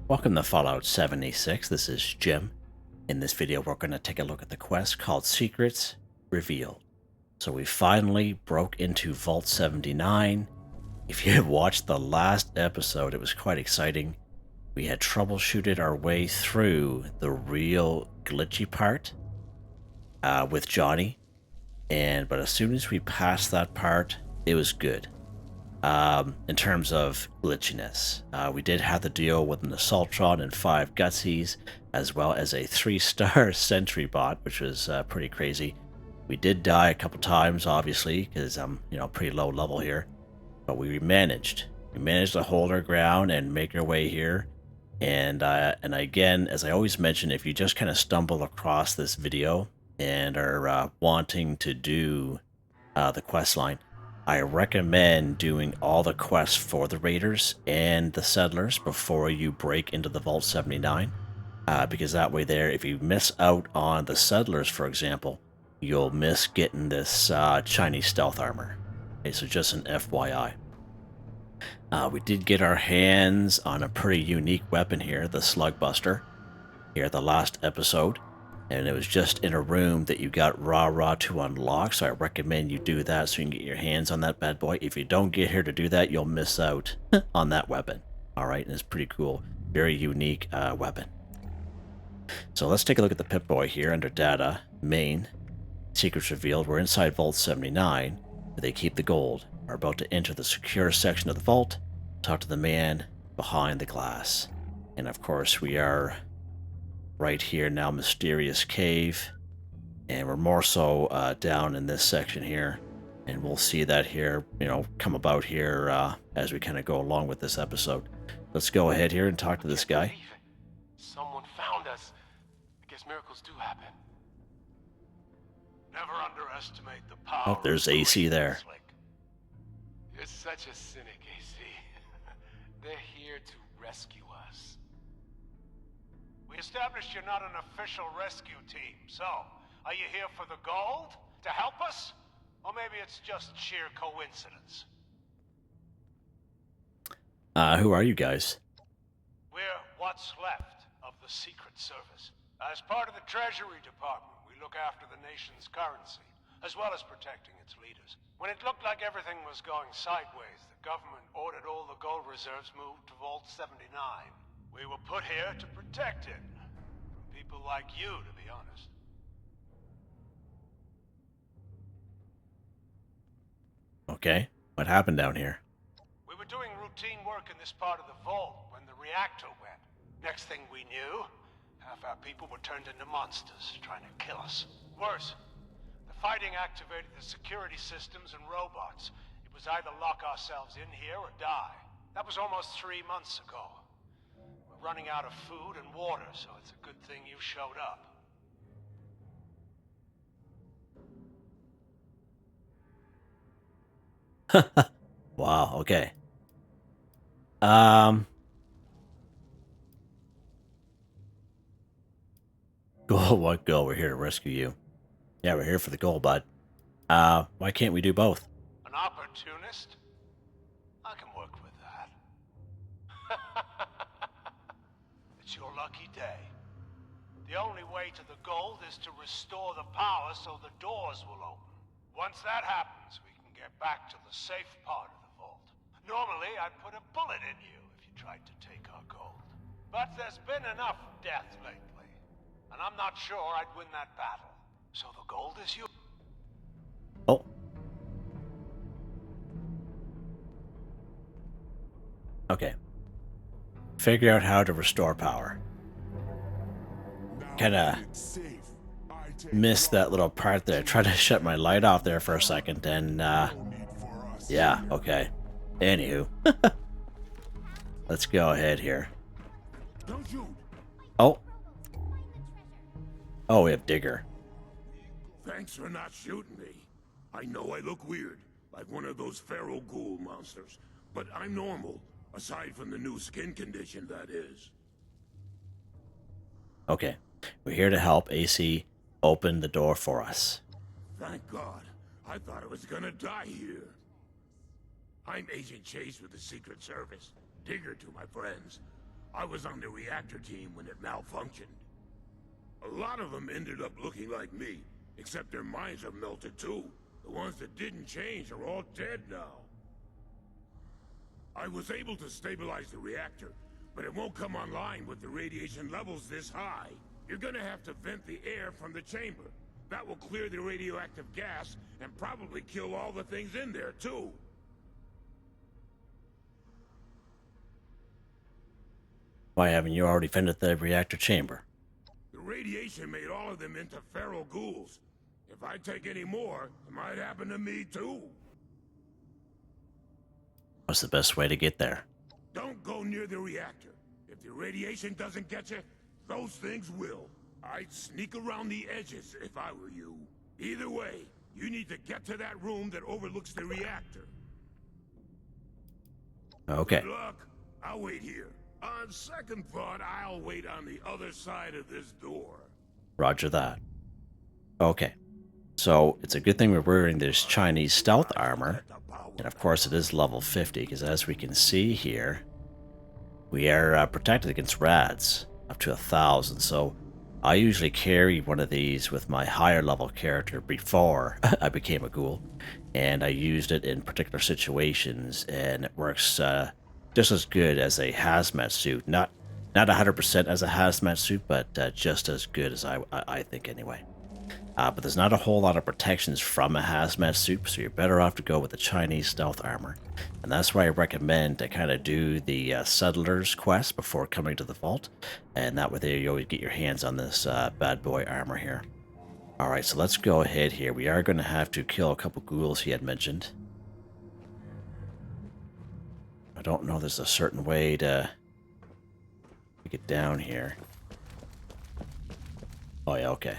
Welcome to Fallout 76. This is Jim. In this video, we're going to take a look at the quest called Secrets Revealed. So we finally broke into Vault 79. If you have watched the last episode, it was quite exciting. We had troubleshooted our way through the real glitchy part with Johnny. But as soon as we passed that part, it was good. In terms of glitchiness, we did have to deal with an Assaultron and 5 Gutsies, as well as a 3-star sentry bot, which was pretty crazy. We did die a couple times, obviously, because I'm, pretty low level here. But we managed. We managed to hold our ground and make our way here. And again, as I always mention, if you just kind of stumble across this video and are wanting to do the quest line, I recommend doing all the quests for the Raiders and the Settlers before you break into the Vault 79. Because that way there, if you miss out on the Settlers, for example, you'll miss getting this Chinese stealth armor. Okay, so just an FYI. We did get our hands on a pretty unique weapon here, the Slugbuster, here at the last episode. And it was just in a room that you got raw to unlock, so I recommend you do that so you can get your hands on that bad boy. If you don't get here to do that, you'll miss out on that weapon. Alright, and it's pretty cool. Very unique weapon. So let's take a look at the Pip Boy here under Data, Main, Secrets Revealed. We're inside Vault 79, where they keep the gold. We're about to enter the secure section of the vault, talk to the man behind the glass. And of course, we are right here now, Mysterious Cave, and we're more so down in this section here, and we'll see that here, come about here as we kind of go along with this episode. Let's go ahead here and talk to this guy. Someone found us. I guess miracles do happen. Never underestimate the power. Oh, there's AC there. You're such a cynic, AC. They're here to rescue us. We established you're not an official rescue team, so are you here for the gold? To help us? Or maybe it's just sheer coincidence? Who are you guys? We're what's left of the Secret Service. As part of the Treasury Department, we look after the nation's currency, as well as protecting its leaders. When it looked like everything was going sideways, the government ordered all the gold reserves moved to Vault 79. We were put here to protect it. From people like you, to be honest. Okay, what happened down here? We were doing routine work in this part of the vault when the reactor went. Next thing we knew, half our people were turned into monsters, trying to kill us. Worse, the fighting activated the security systems and robots. It was either lock ourselves in here or die. That was almost 3 months ago. Running out of food and water, so it's a good thing you showed up. Wow, okay. Goal, what goal? We're here to rescue you. Yeah, we're here for the goal, bud. Why can't we do both? An opportunist? I can work with that. It's your lucky day. The only way to the gold is to restore the power so the doors will open. Once that happens, we can get back to the safe part of the vault. Normally, I'd put a bullet in you if you tried to take our gold. But there's been enough death lately, and I'm not sure I'd win that battle. So the gold is yours. Oh. Okay. Figure out how to restore power. Kinda missed that little part there. Tried to shut my light off there for a second, and yeah, okay. Anywho. Let's go ahead here. Oh. Oh, we have Digger. Thanks for not shooting me. I know I look weird, like one of those feral ghoul monsters, but I'm normal, aside from the new skin condition, that is. Okay, we're here to help AC open the door for us. Thank God. I thought I was gonna die here. I'm Agent Chase with the Secret Service. Digger to my friends. I was on the reactor team when it malfunctioned. A lot of them ended up looking like me, except their minds have melted too. The ones that didn't change are all dead now. I was able to stabilize the reactor, but it won't come online with the radiation levels this high. You're gonna have to vent the air from the chamber. That will clear the radioactive gas and probably kill all the things in there too. Why haven't you already vented the reactor chamber? The radiation made all of them into feral ghouls. If I take any more, it might happen to me too. What's the best way to get there? Don't go near the reactor. If the radiation doesn't get you, those things will. I'd sneak around the edges if I were you. Either way, you need to get to that room that overlooks the reactor. Okay. Good luck. I'll wait here. On second thought, I'll wait on the other side of this door. Roger that. Okay. So, it's a good thing we're wearing this Chinese stealth armor. And of course it is level 50, because as we can see here, we are protected against rads up to 1,000. So I usually carry one of these with my higher level character before I became a ghoul. And I used it in particular situations, and it works just as good as a hazmat suit. Not 100% as a hazmat suit, but just as good as I think anyway. But there's not a whole lot of protections from a hazmat suit, so you're better off to go with the Chinese stealth armor. And that's why I recommend to kind of do the Settlers quest before coming to the vault. And that way there you always get your hands on this bad boy armor here. Alright, so let's go ahead here. We are going to have to kill a couple ghouls he had mentioned. I don't know if there's a certain way to get down here. Oh yeah, okay.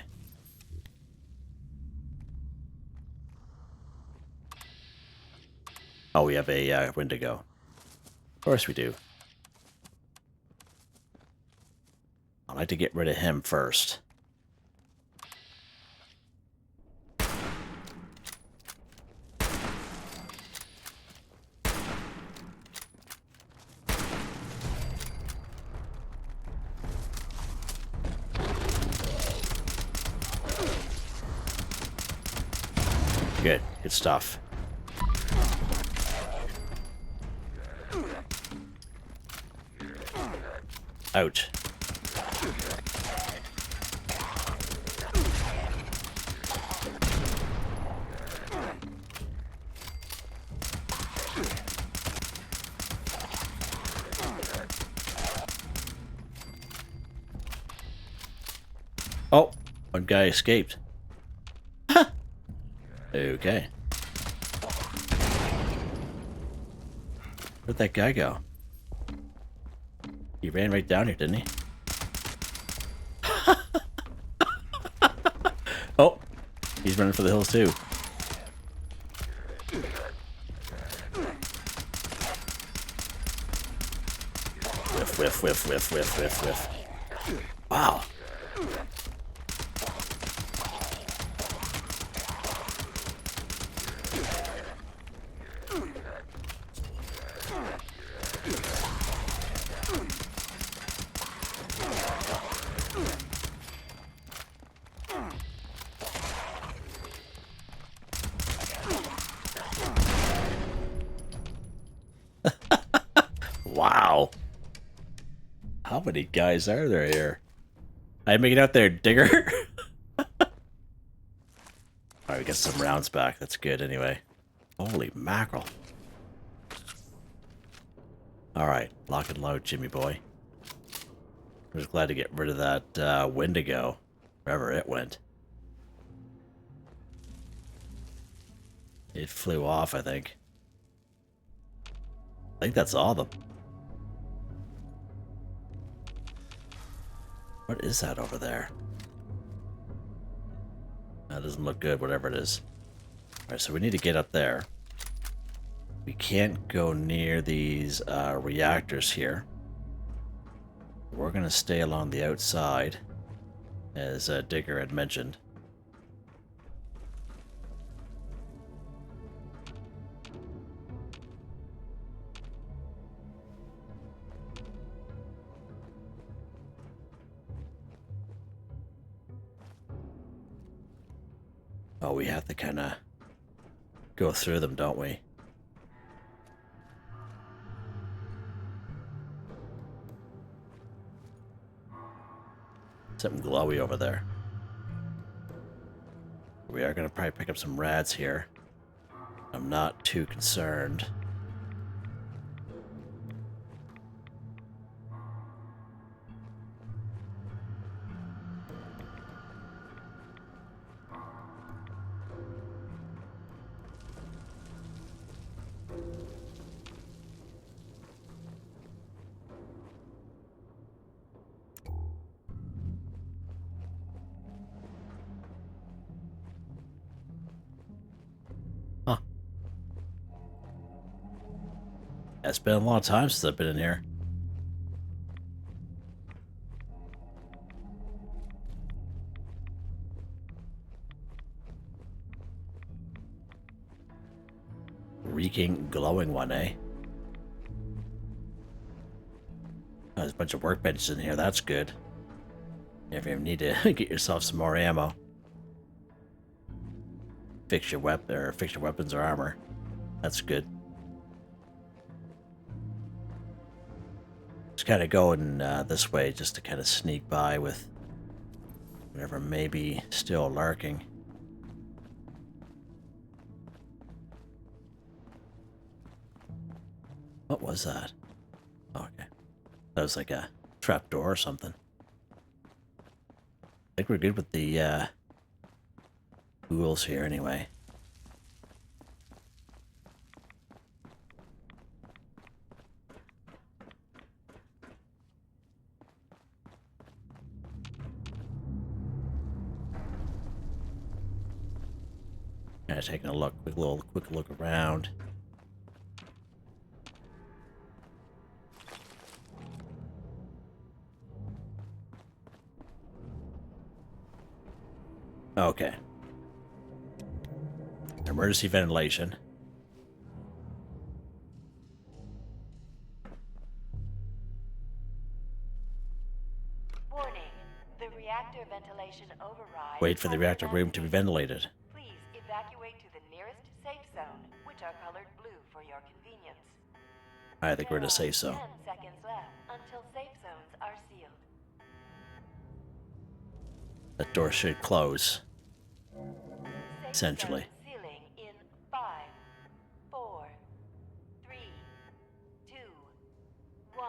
Oh, we have a Wendigo. Of course we do. I'd like to get rid of him first. Good stuff. Ouch. Oh, one guy escaped. Huh. Okay. Where'd that guy go? He ran right down here, didn't he? Oh, he's running for the hills too. Whiff, whiff, whiff, whiff, whiff, whiff, whiff. Wow. Wow. How many guys are there here? I make it out there, digger. Alright, we got some rounds back. That's good anyway. Holy mackerel. Alright, lock and load, Jimmy boy. I'm just glad to get rid of that Wendigo, wherever it went. It flew off, I think. I think that's all of them. What is that over there? That doesn't look good, whatever it is. Alright, so we need to get up there. We can't go near these reactors here. We're going to stay along the outside, as Digger had mentioned. Oh, we have to kind of go through them, don't we? Something glowy over there. We are going to probably pick up some rats here. I'm not too concerned. Huh. It's been a long time since I've been in here. Reeking, glowing one, eh? Oh, there's a bunch of workbenches in here, that's good. If you need to get yourself some more ammo. Fix your weapons or armor. That's good. Just kind of going this way just to kind of sneak by with whatever may be still lurking. What was that? Oh, okay. That was like a trapdoor or something. I think we're good with the ghouls here anyway. Kind of taking a look, quick look around. Okay. Emergency ventilation. Warning. The reactor ventilation override. Wait for the reactor room to be ventilated. Please evacuate to the nearest safe zone, which are colored blue for your convenience. I think we're in a safe zone. 10 seconds left until safe zones are sealed. That door should close. Safe Essentially. zone sealing in 5, 4, 3, 2, 1.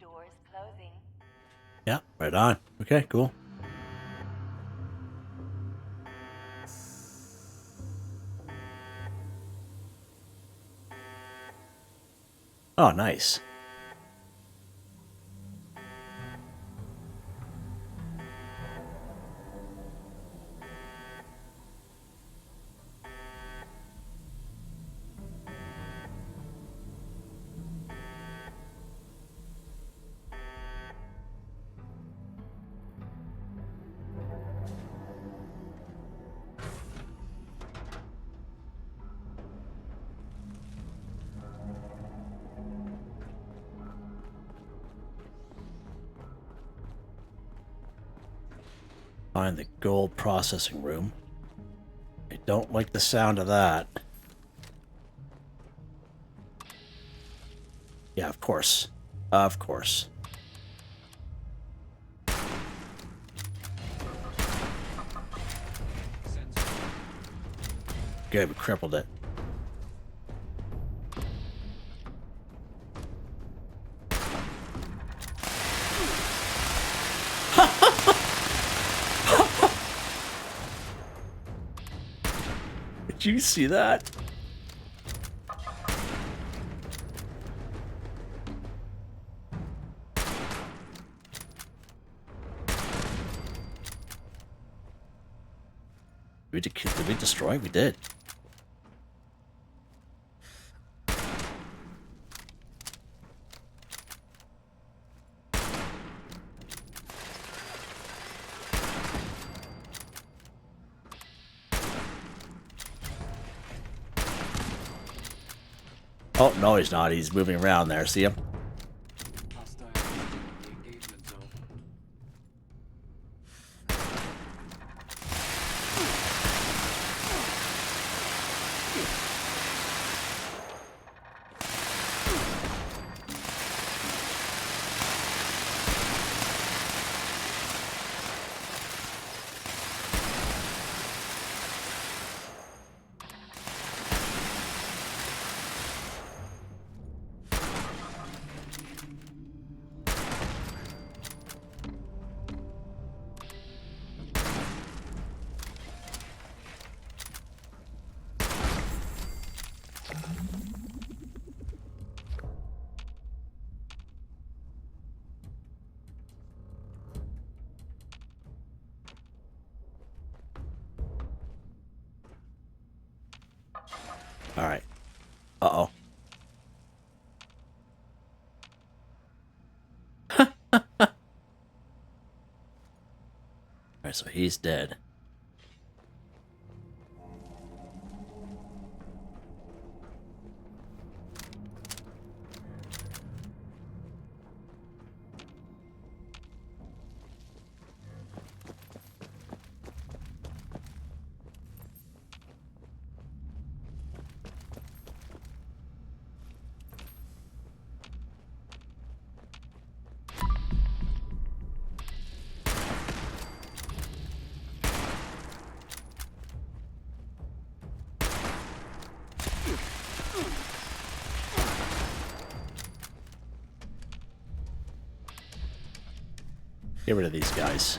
Doors closing. Yeah, right on. Okay, cool. Oh, nice. Find the gold processing room. I don't like the sound of that. Yeah, of course. Of course. Good, we crippled it. Did you see that? Did we destroy? We did. Oh, no, he's not. He's moving around there. See him? Alright. Uh-oh. Alright, so he's dead. Get rid of these guys.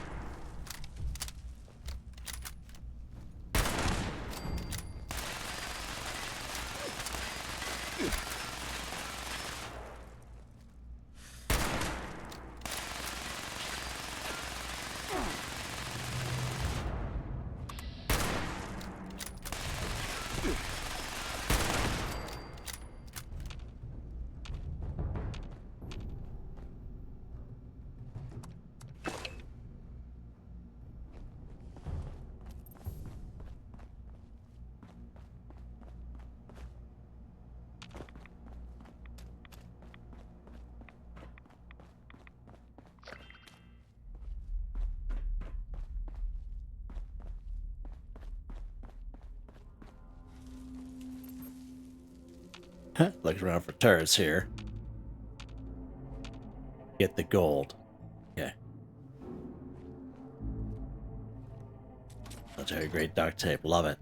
Looking around for turrets here. Get the gold. Okay. Military grade duct tape. Love it.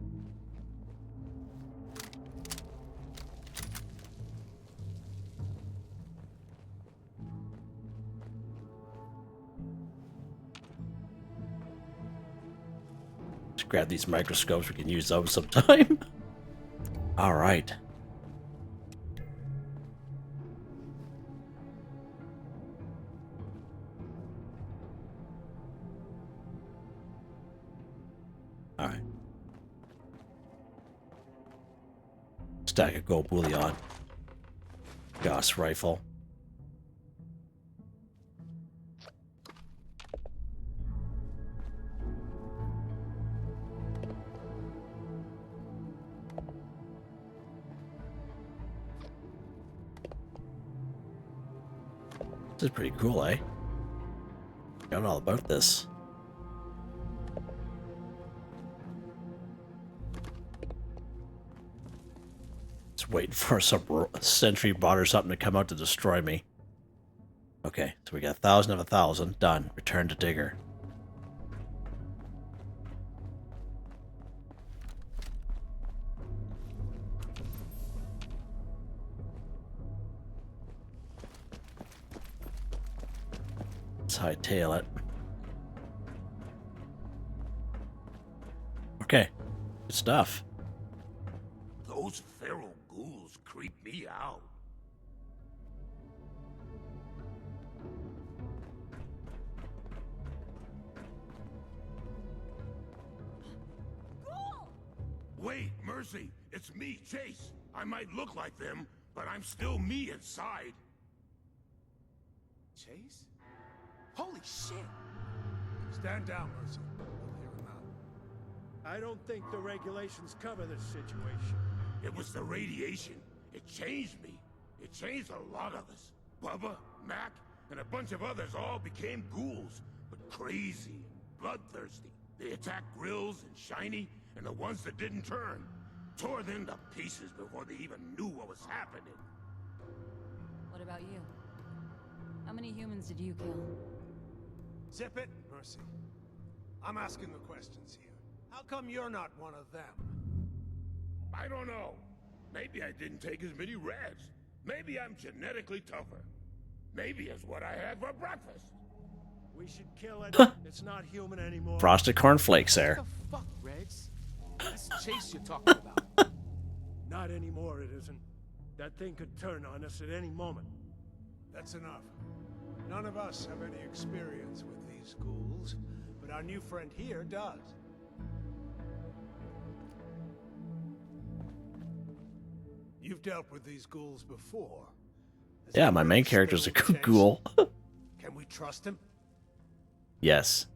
Let's grab these microscopes. We can use those sometime. All right. Alright. Stack of gold bullion. Gauss rifle. This is pretty cool, eh? Got all about this. Waiting for some sentry bot or something to come out to destroy me. Okay, so we got 1,000 of 1,000. Done. Return to Digger. Let's hightail it. Okay, good stuff. Those feral ghouls creep me out. Wait, Mercy, it's me, Chase. I might look like them, but I'm still me inside. Chase? Holy shit! Stand down, Mercy. I'll hear him out. I don't think the regulations cover this situation. It was the radiation. It changed me. It changed a lot of us. Bubba, Mac, and a bunch of others all became ghouls, but crazy and bloodthirsty. They attacked Grills and Shiny, and the ones that didn't turn tore them to pieces before they even knew what was happening. What about you? How many humans did you kill? Zip it, Mercy. I'm asking the questions here. How come you're not one of them? I don't know. Maybe I didn't take as many Regs. Maybe I'm genetically tougher. Maybe it's what I had for breakfast. We should kill it. It's not human anymore. Frosted cornflakes there. What the fuck, Regs? That's Chase you're talking about. Not anymore, it isn't. That thing could turn on us at any moment. That's enough. None of us have any experience with these ghouls, but our new friend here does. You've dealt with these ghouls before. Has Yeah, he my really main character's a stood the chase? ghoul. Can we trust him? Yes.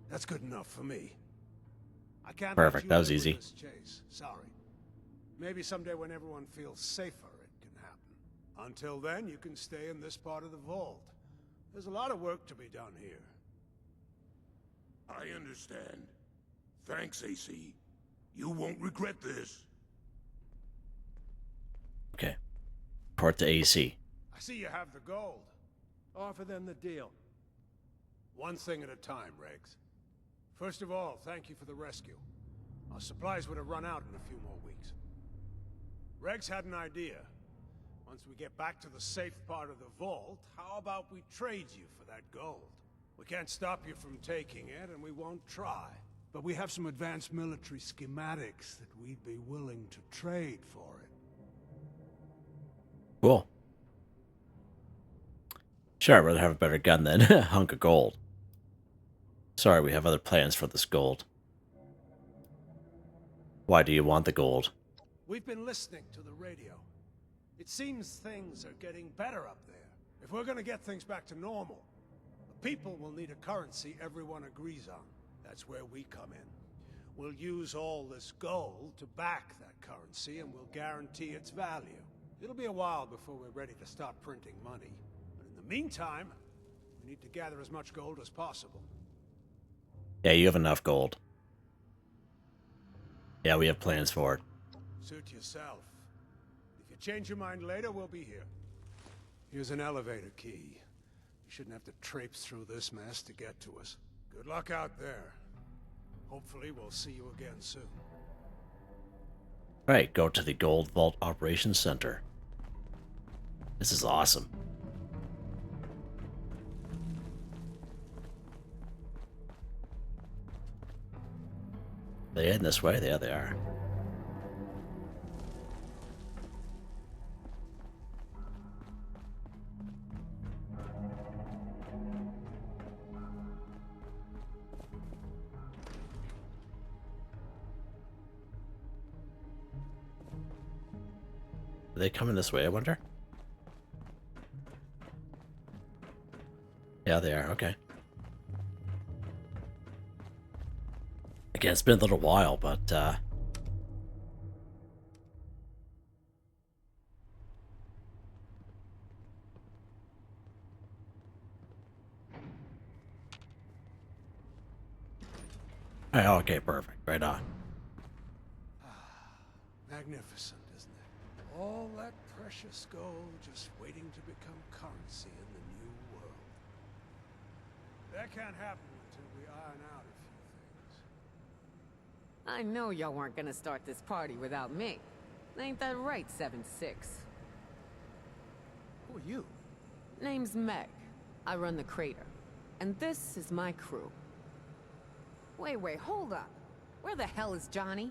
That's good enough for me. I can't let Perfect, you that was live with easy. this chase. Sorry. Maybe someday when everyone feels safer, it can happen. Until then, you can stay in this part of the vault. There's a lot of work to be done here. I understand. Thanks, AC. You won't regret this. Okay. Port to AC. I see you have the gold. Offer them the deal. One thing at a time, Regs. First of all, thank you for the rescue. Our supplies would have run out in a few more weeks. Regs had an idea. Once we get back to the safe part of the vault, how about we trade you for that gold? We can't stop you from taking it, and we won't try. But we have some advanced military schematics that we'd be willing to trade for it. Cool. Sure, I'd rather have a better gun than a hunk of gold. Sorry, we have other plans for this gold. Why do you want the gold? We've been listening to the radio. It seems things are getting better up there. If we're gonna get things back to normal, the people will need a currency everyone agrees on. That's where we come in. We'll use all this gold to back that currency, and we'll guarantee its value. It'll be a while before we're ready to start printing money. But in the meantime, we need to gather as much gold as possible. Yeah, you have enough gold. Yeah, we have plans for it. Suit yourself. If you change your mind later, we'll be here. Here's an elevator key. You shouldn't have to traipse through this mess to get to us. Good luck out there. Hopefully we'll see you again soon. Right, go to the Gold Vault Operations Center. This is awesome. Are they heading this way? Yeah, they are. Are they coming this way, I wonder? Yeah, they are. Okay. Again, it's been a little while, but, oh, okay, perfect. Right on. Magnificent, isn't it? All that precious gold just waiting to become currency in the new world. That can't happen until we iron out a few things. I know y'all weren't gonna start this party without me. Ain't that right, 7-6? Who are you? Name's Meg. I run the crater. And this is my crew. Wait, hold up. Where the hell is Johnny?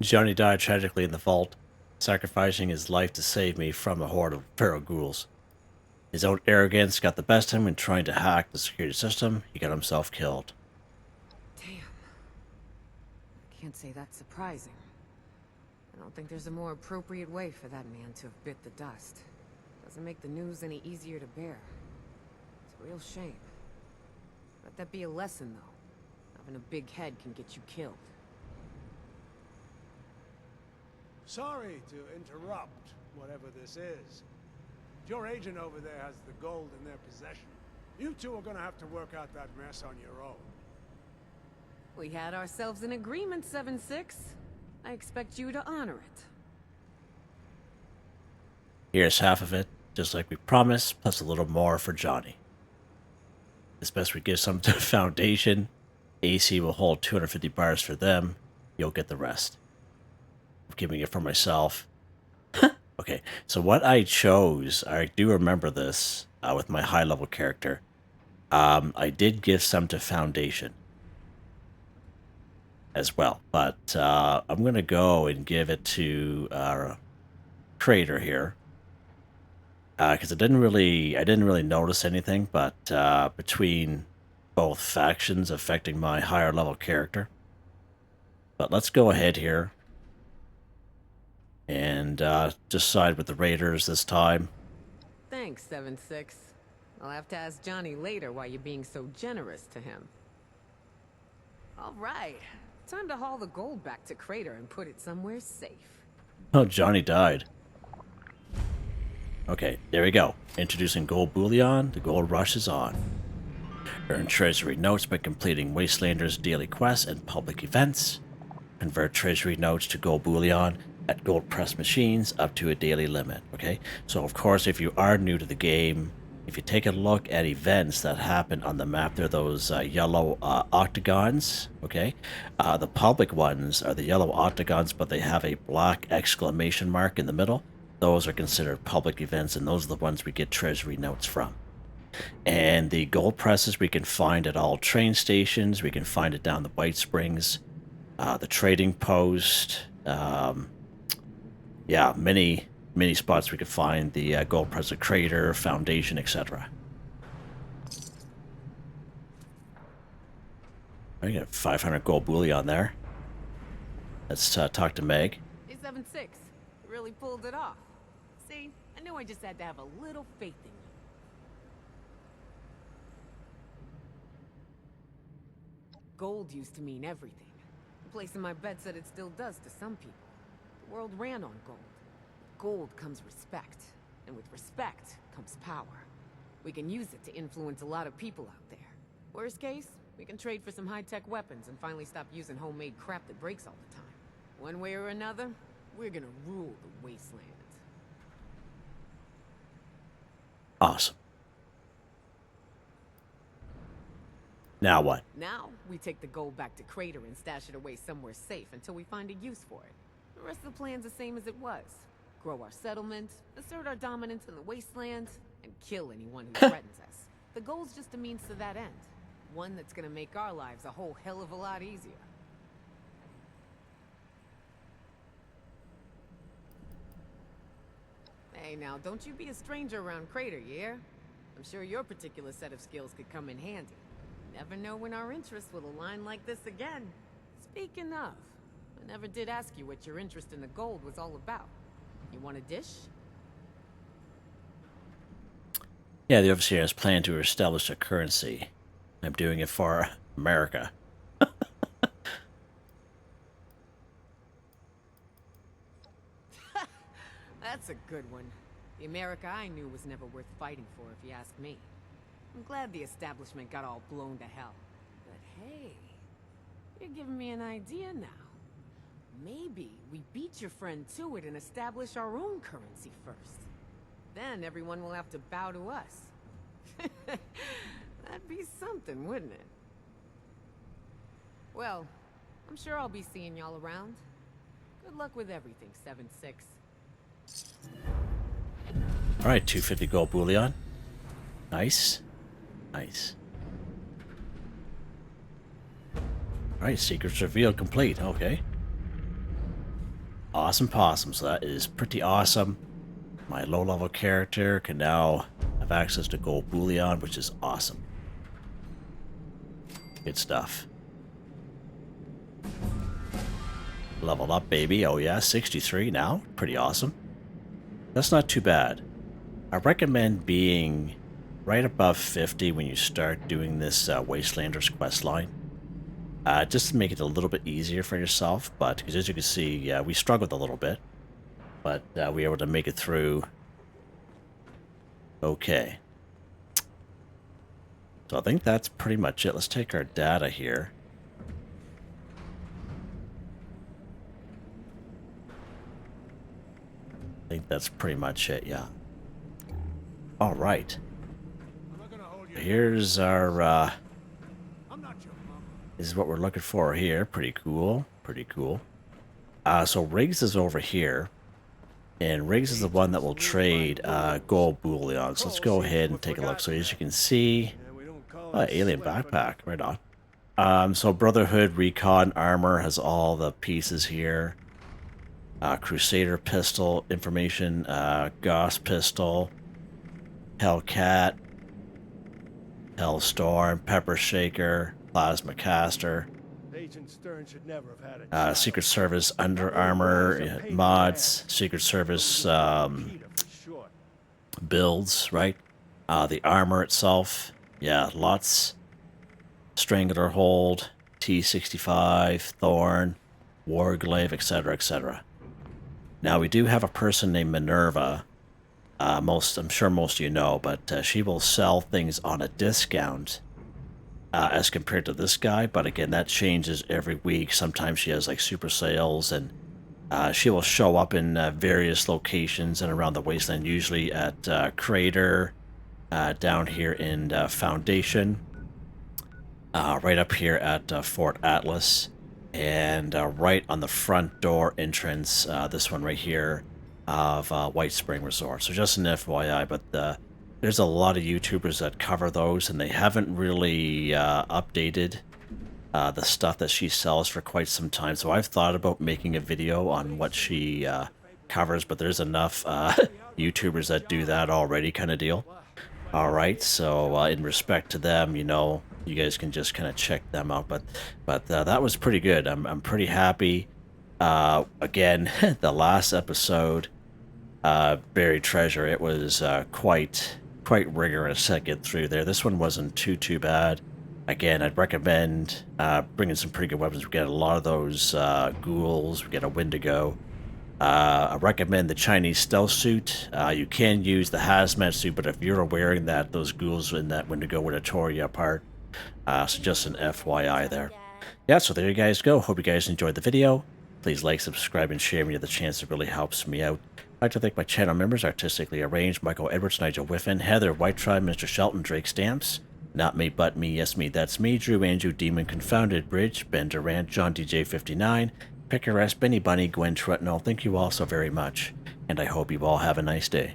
Johnny died tragically in the vault, sacrificing his life to save me from a horde of feral ghouls. His own arrogance got the best of him in trying to hack the security system. He got himself killed. Damn. I can't say that's surprising. I don't think there's a more appropriate way for that man to have bit the dust. Doesn't make the news any easier to bear. It's a real shame. Let that be a lesson, though. Having a big head can get you killed. Sorry to interrupt, whatever this is. Your agent over there has the gold in their possession. You two are gonna have to work out that mess on your own. We had ourselves an agreement, 7-6. I expect you to honor it. Here's half of it, just like we promised, plus a little more for Johnny. It's best we give some to the Foundation. AC will hold 250 bars for them. You'll get the rest. I'm giving it for myself. Okay, so what I chose, I do remember this with my high-level character. I did give some to Foundation as well, but I'm going to go and give it to Crater here. Because I didn't really notice anything, but between both factions affecting my higher level character, But let's go ahead here and just side with the Raiders this time. Thanks, 7-6. I'll have to ask Johnny later why you're being so generous to him. All right. Time to haul the gold back to Crater and put it somewhere safe. Oh, Johnny died. Okay, there we go. Introducing Gold Bullion. The gold rush is on. Earn treasury notes by completing Wastelanders' daily quests and public events. Convert treasury notes to gold bullion at gold press machines up to a daily limit. Okay, so of course, if you are new to the game, if you take a look at events that happen on the map, they're those yellow octagons. Okay, the public ones are the yellow octagons, but they have a black exclamation mark in the middle. Those are considered public events, and those are the ones we get treasury notes from. And the gold presses we can find at all train stations. We can find it down the White Springs, the trading post. Yeah, many spots we can find the gold press at Crater, Foundation, etc. I got 500 gold bullion there. Let's talk to Meg. Hey, 7-6. You really pulled it off. See, I knew I just had to have a little faith in you. Gold used to mean everything. Placing my bet said it still does to some people. The world ran on gold. With gold comes respect, and with respect comes power. We can use it to influence a lot of people out there. Worst case, we can trade for some high-tech weapons and finally stop using homemade crap that breaks all the time. One way or another, we're gonna rule the wasteland. Awesome. Now what? Now, we take the gold back to Crater and stash it away somewhere safe until we find a use for it. The rest of the plan's the same as it was. Grow our settlement, assert our dominance in the wasteland, and kill anyone who threatens us. The goal's just a means to that end. One that's gonna make our lives a whole hell of a lot easier. Hey now, don't you be a stranger around Crater, you hear? I'm sure your particular set of skills could come in handy. Never know when our interests will align like this again. Speaking of, I never did ask you what your interest in the gold was all about. You want a dish? Yeah, the overseer has planned to establish a currency. I'm doing it for America. That's a good one. The America I knew was never worth fighting for, if you ask me. I'm glad the establishment got all blown to hell. But hey, you're giving me an idea now. Maybe we beat your friend to it and establish our own currency first. Then everyone will have to bow to us. That'd be something, wouldn't it? Well, I'm sure I'll be seeing y'all around. Good luck with everything, 7-6. Alright, 250 gold bullion. Nice. Nice. Alright, secrets revealed complete. Okay. Awesome possum. So that is pretty awesome. My low-level character can now have access to gold bullion, which is awesome. Good stuff. Leveled up, baby. Oh yeah, 63 now. Pretty awesome. That's not too bad. I recommend being right above 50 when you start doing this Wastelanders quest line. Just to make it a little bit easier for yourself, but because as you can see, yeah, we struggled a little bit, but we were able to make it through. Okay. So I think that's pretty much it. Let's take our data here. I think that's pretty much it, yeah. All right. Here's our, this is what we're looking for here. Pretty cool. Pretty cool. So Regs is over here. And Regs is the one that will trade gold bullion. So let's go ahead and take a look. So as you can see, alien backpack. Right on. So Brotherhood Recon Armor has all the pieces here. Crusader Pistol, Information, Gauss Pistol, Hellcat, Hellstorm, Pepper Shaker, Plasma Caster. Agent Stern should never have had a child. Secret Service Under Armour mods, Secret Service Peter for short. builds, right? The armor itself, yeah, lots. Strangler Hold, T65, Thorn, Warglaive, etc., etc. Now, we do have a person named Minerva. I'm sure most of you know, but she will sell things on a discount as compared to this guy. But again, that changes every week. Sometimes she has like super sales, and she will show up in various locations and around the wasteland, usually at Crater, down here in Foundation, right up here at Fort Atlas, and right on the front door entrance, this one right here, of White Spring Resort. So just an FYI, but there's a lot of YouTubers that cover those, and they haven't really updated the stuff that she sells for quite some time. So I've thought about making a video on what she covers, but there's enough YouTubers that do that already, kind of deal. All right, so in respect to them, you know, you guys can just kind of check them out. But that was pretty good. I'm pretty happy. Again, the last episode, Buried Treasure, it was quite rigorous to get through there. This one wasn't too bad. Again, I'd recommend bringing some pretty good weapons. We get a lot of those ghouls. We get a Wendigo. I recommend the Chinese stealth suit. You can use the hazmat suit, but if you're wearing that, those ghouls in that Wendigo would have tore you apart. So just an FYI there. Yeah, so there you guys go. Hope you guys enjoyed the video. Please like, subscribe, and share when you have the chance. It really helps me out. I'd like to thank my channel members, Artistically Arranged, Michael Edwards, Nigel Wiffen, Heather, Whitetribe, Mr. Shelton, Drake Stamps, Not Me But Me, Yes Me That's Me, Drew Andrew, Demon, Confoundedbridge, Ben Durant, John DJ59, Picquerist, Benny Bunny, Gwen Trutnau. Thank you all so very much, and I hope you all have a nice day.